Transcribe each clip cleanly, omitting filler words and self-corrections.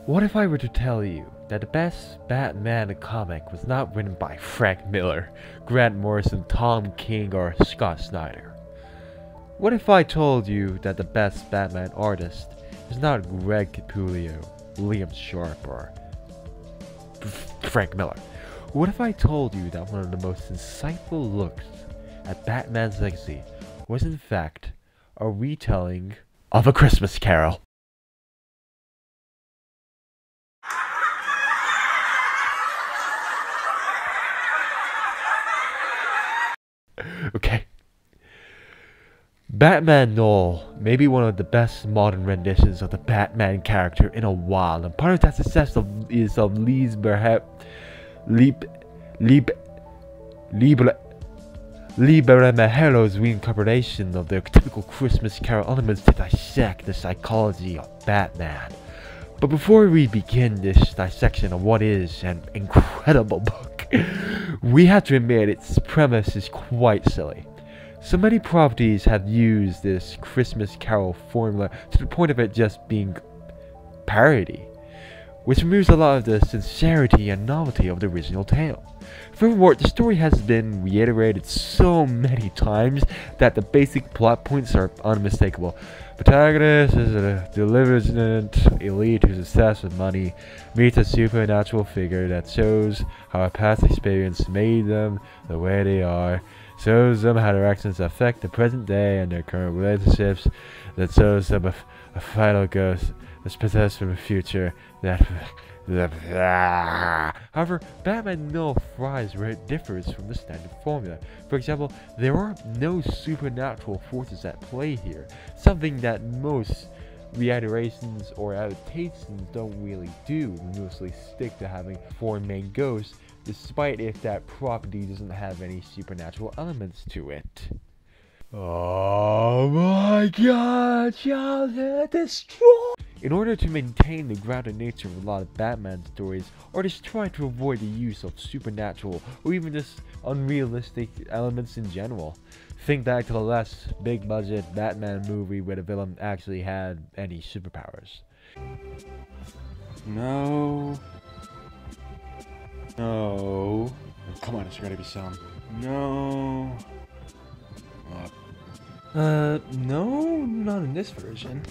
What if I were to tell you that the best Batman comic was not written by Frank Miller, Grant Morrison, Tom King, or Scott Snyder? What if I told you that the best Batman artist is not Greg Capullo, Liam Sharp, or Frank Miller? What if I told you that one of the most insightful looks at Batman's legacy was in fact a retelling of A Christmas Carol? Okay. Batman Nöel may be one of the best modern renditions of the Batman character in a while, and part of that success is of Libermejero's reincarnation of the typical Christmas Carol elements to dissect the psychology of Batman. But before we begin this dissection of what is an incredible book, we have to admit its premise is quite silly. So many properties have used this Christmas Carol formula to the point of it just being parody, which removes a lot of the sincerity and novelty of the original tale. Furthermore, the story has been reiterated so many times that the basic plot points are unmistakable. Protagonist is a diligent elite who's obsessed with money, meets a supernatural figure that shows how a past experience made them the way they are, shows them how their actions affect the present day and their current relationships, that shows them a final ghost that's possessed from the future that... However, Batman Nöel thrives where it differs from the standard formula. For example, there are no supernatural forces at play here, something that most reiterations or adaptations don't really do. They mostly stick to having four main ghosts, despite if that property doesn't have any supernatural elements to it. Oh my god, childhood destroyed! In order to maintain the grounded nature of a lot of Batman stories, artists try to avoid the use of supernatural or even just unrealistic elements in general. Think back to the last big budget Batman movie where the villain actually had any superpowers. No. No. Come on, there's gotta be some. No. No, not in this version.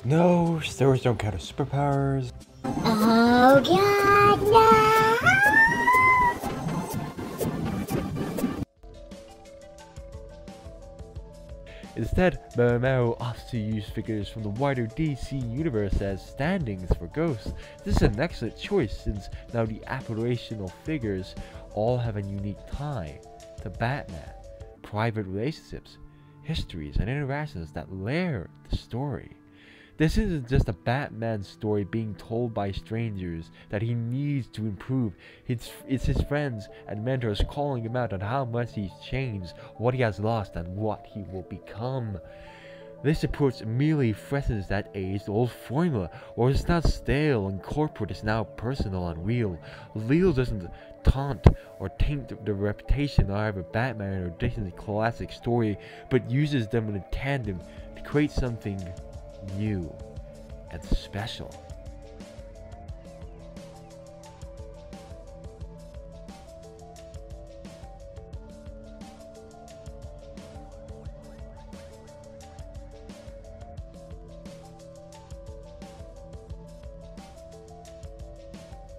No, stories don't count as superpowers. Oh god, no! Instead, Romero opts to use figures from the wider DC universe as stand-ins for ghosts. This is an excellent choice since now the apparitional figures all have a unique tie to Batman, private relationships, histories, and interactions that layer the story. This isn't just a Batman story being told by strangers that he needs to improve. It's his friends and mentors calling him out on how much he's changed, what he has lost, and what he will become. This approach merely freshens that age-old formula, or it's not stale and corporate, it's now personal and real. Real doesn't taunt or taint the reputation of a Batman or Disney's classic story, but uses them in tandem to create something new and special.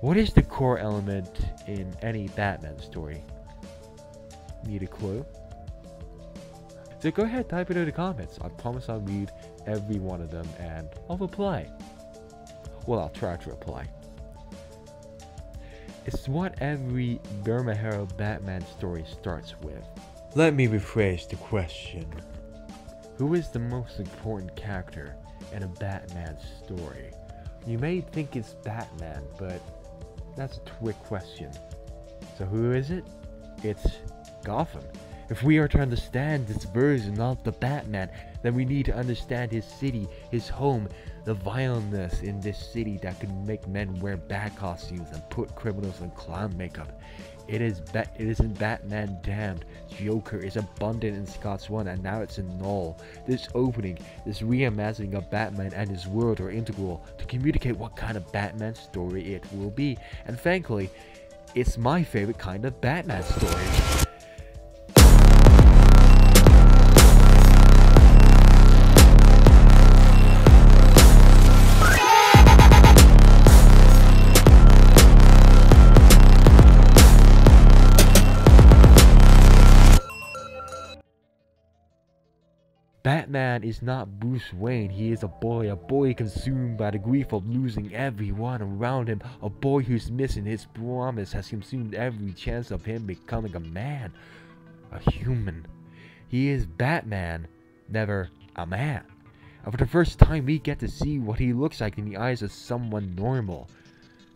What is the core element in any Batman story? Need a clue? So go ahead, type it in the comments. I promise I'll read every one of them and I'll reply. Well, I'll try to reply. It's what every Bermejero Batman story starts with. Let me rephrase the question. Who is the most important character in a Batman story? You may think it's Batman, but that's a trick question. So who is it? It's Gotham. If we are to understand this version of the Batman, then we need to understand his city, his home, The vileness in this city that could make men wear bad costumes and put criminals in clown makeup. It isn't Batman Damned. Joker is abundant in Scott's One, and now it's in Nöel. This opening, this reimagining of Batman and his world are integral to communicate what kind of Batman story it will be. And thankfully, it's my favorite kind of Batman story. Batman is not Bruce Wayne, he is a boy consumed by the grief of losing everyone around him, a boy who's missing his promise has consumed every chance of him becoming a man, a human. He is Batman, never a man. And for the first time we get to see what he looks like in the eyes of someone normal.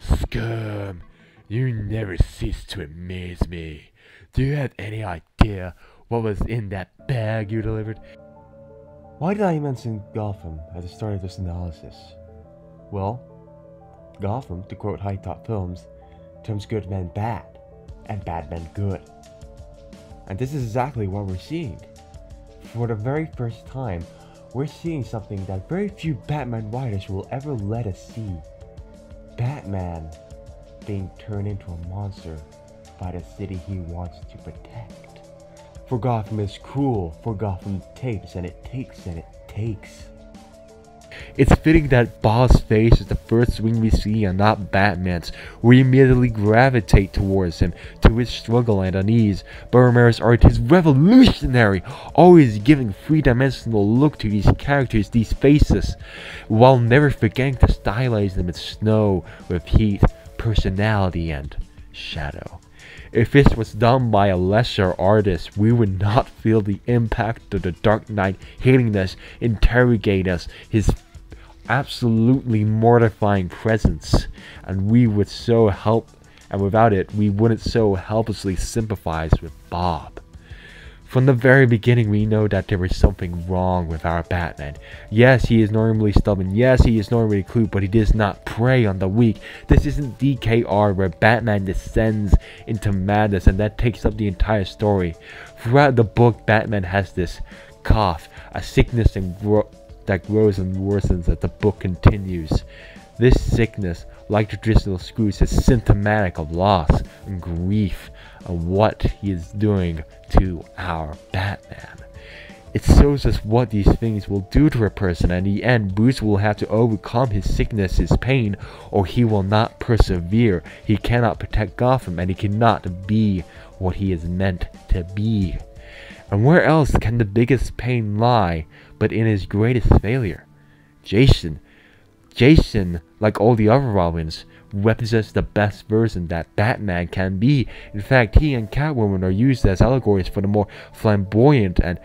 Scum, you never cease to amaze me. Do you have any idea what was in that bag you delivered? Why did I mention Gotham at the start of this analysis? Well, Gotham, to quote High Top Films, turns good men bad, and bad men good. And this is exactly what we're seeing. For the very first time, we're seeing something that very few Batman writers will ever let us see. Batman being turned into a monster by the city he wants to protect. For Gotham is cruel, for Gotham takes and it takes and it takes. It's fitting that Bob's face is the first thing we see and not Batman's. We immediately gravitate towards him, to his struggle and unease. But Romero's art is revolutionary, always giving three-dimensional look to these characters, these faces, while never forgetting to stylize them with snow, with heat, personality, and shadow. If this was done by a lesser artist, we would not feel the impact of the Dark Knight hitting us, interrogating us, his absolutely mortifying presence, and without it, we wouldn't so helplessly sympathize with Bob. From the very beginning, we know that there is something wrong with our Batman. Yes, he is normally stubborn. Yes, he is normally cruel, but he does not prey on the weak. This isn't DKR where Batman descends into madness and that takes up the entire story. Throughout the book, Batman has this cough, a sickness that grows and worsens as the book continues. This sickness, like traditional Scrooge, is symptomatic of loss and grief and what he is doing to our Batman. It shows us what these things will do to a person, and in the end, Bruce will have to overcome his sickness, his pain, or he will not persevere. He cannot protect Gotham, and he cannot be what he is meant to be. And where else can the biggest pain lie but in his greatest failure? Jason, like all the other Robins, represents the best version that Batman can be. In fact, he and Catwoman are used as allegories for the more flamboyant and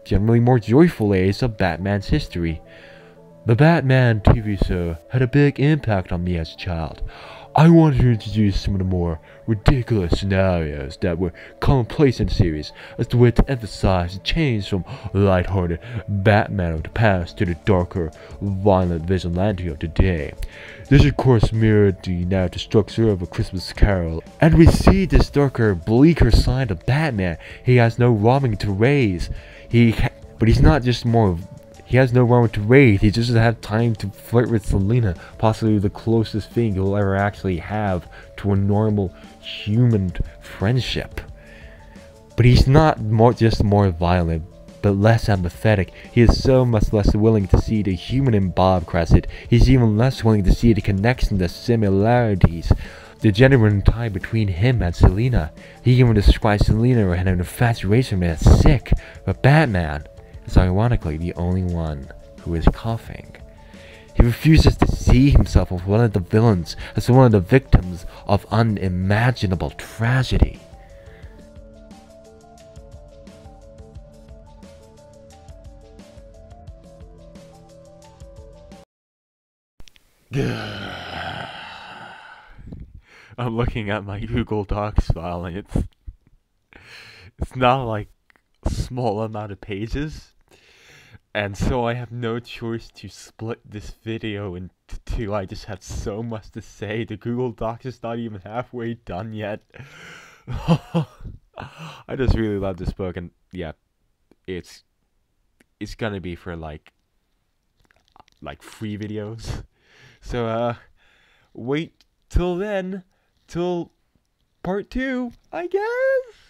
generally more joyful days of Batman's history. The Batman TV show had a big impact on me as a child. I wanted to introduce some of the more ridiculous scenarios that were commonplace in the series, as the way to emphasize the change from lighthearted Batman of the past to the darker, violent vigilante of today. This of course mirrored the narrative structure of A Christmas Carol, and we see this darker, bleaker side of Batman. He has no Robin to raise, but he's not just more. He has no Robin to raise, he just doesn't have time to flirt with Selina, possibly the closest thing he'll ever actually have to a normal human friendship. But he's not just more violent, but less empathetic. He is so much less willing to see the human in Bob Crescent. He's even less willing to see the connection, the similarities, the genuine tie between him and Selina. He even describes Selina as an infatuation that's sick, but Batman is ironically the only one who is coughing. He refuses to see himself as one of the villains, as one of the victims of unimaginable tragedy. I'm looking at my Google Docs file and it's not like a small amount of pages. And so I have no choice to split this video into two. I just had so much to say. The Google Docs is not even halfway done yet. I just really love this book, and yeah, it's gonna be for like free videos. So wait till then, till part 2, I guess.